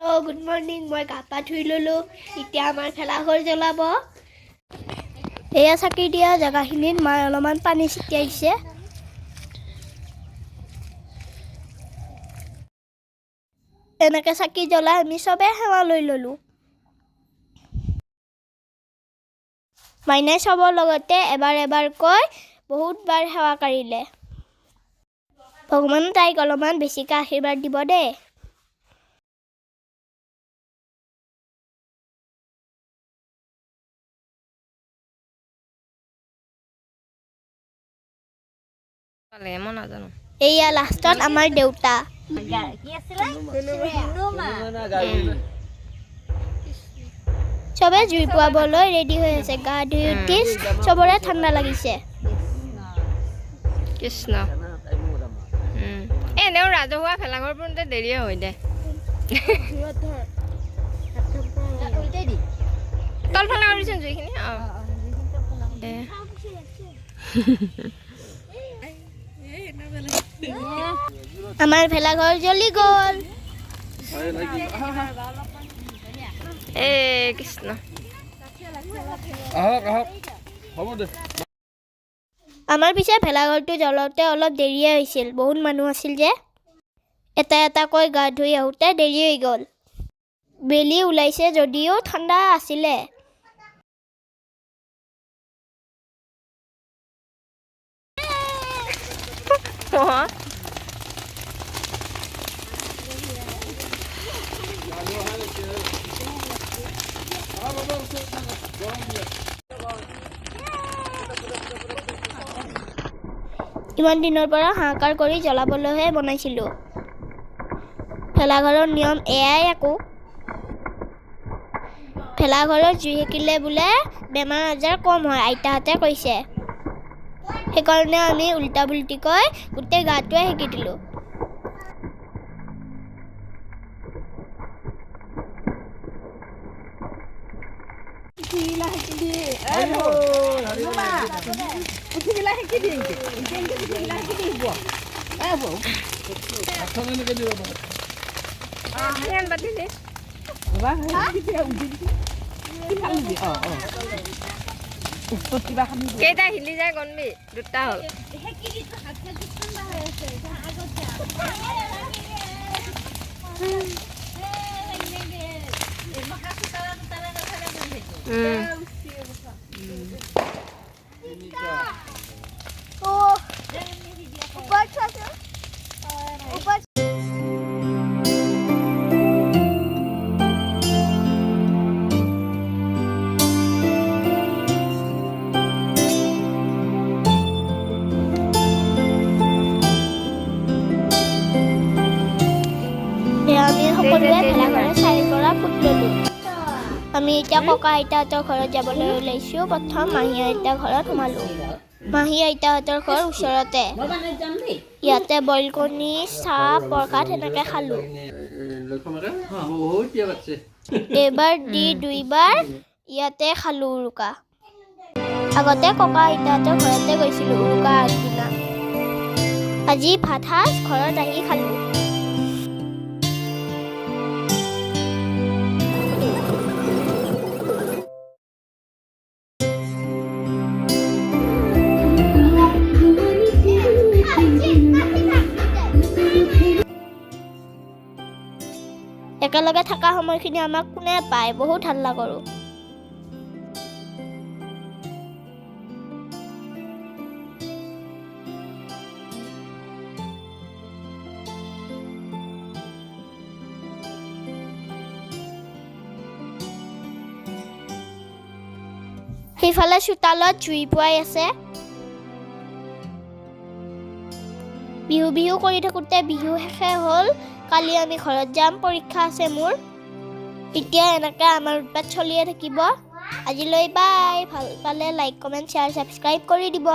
good morning মই গা পা ধুই ল'লোঁ এতিয়া আমাৰ ভেলাঘৰ জ্বলাব এয়া চাকি দিয়া জেগাখিনিত মই অলপমান পানী ছিটিয়াইছে এনেকৈ চাকি জ্বলাই আমি চবে সেৱা লৈ ল'লোঁ মাইনাই চবৰ লগতে এবাৰ এবাৰকৈ বহুতবাৰ সেৱা কৰিলে ভগৱানে তাইক অলপমান বেছিকৈ আশীৰ্বাদ দিব দেই এয়া লাষ্টত আমাৰ দেউতা চবে জুই পোৱাবলৈ ৰেডি হৈ আছে গা ধুই উঠি চবৰে ঠাণ্ডা লাগিছে কৃষ্ণ এনেও ৰাজহুৱা ভেলাঘৰ পৰোঁতে দেৰিয়ে হৈ দে তলফালে কৰিছোন জুইখিনি আমাৰ ভেলাঘৰ জ্বলি গ'ল কৃষ্ণ আমাৰ পিছে ভেলাঘৰটো জ্বলাওঁতে অলপ দেৰিয়ে হৈছিল বহুত মানুহ আছিল যে এটা এটাকৈ গা ধুই আহোঁতে দেৰি হৈ গ'ল বেলি ওলাইছে যদিও ঠাণ্ডা আছিলে ইমান দিনৰ পৰা হাহাকাৰ কৰি জ্বলাবলৈহে বনাইছিলোঁ ভেলাঘৰৰ নিয়ম এয়াই আকৌ ভেলাঘৰত জুই সেকিলে বোলে বেমাৰ আজাৰ কম হয় আইতাহঁতে কৈছে সেইকাৰণে আমি উল্টা পুল্টিকৈ গোটেই গাটোৱে সেকি দিলোঁ কেইটা হিলি যায় গণবি দুটা হ'ল আমি সকলোৱে ভেলাঘৰৰ চাৰিৰ পৰা ফুট ল'লোঁ আমি এতিয়া ককা আইতাহঁতৰ ঘৰত যাবলৈ ওলাইছোঁ প্ৰথম মাহী আইতাৰ ঘৰত সোমালোঁ মাহী আইতাহঁতৰ ঘৰ ওচৰতে ইয়াতে বইল কণী চাহ প্ৰসাদ সেনেকৈ খালোঁ এইবাৰ দুইবাৰ ইয়াতে খালোঁ উৰুকা আগতে ককা আইতাহঁতৰ ঘৰতে গৈছিলোঁ উৰুকা আগদিনা আজি ভাত সাজ ঘৰত আহি খালোঁ একেলগে থকা সময়খিনি আমাক কোনে পায় বহুত হাল্লা কৰোঁ সেইফালে চোতালত জুই পুৱাই আছে বিহু বিহু কৰি থাকোঁতে বিহু শেষে হ'ল কালি আমি ঘৰত যাম পৰীক্ষা আছে মোৰ এতিয়া এনেকৈ আমাৰ উৎপাত চলিয়ে থাকিব আজিলৈ বাই ভাল পালে লাইক কমেণ্ট শ্বেয়াৰ ছাবস্ক্ৰাইব কৰি দিব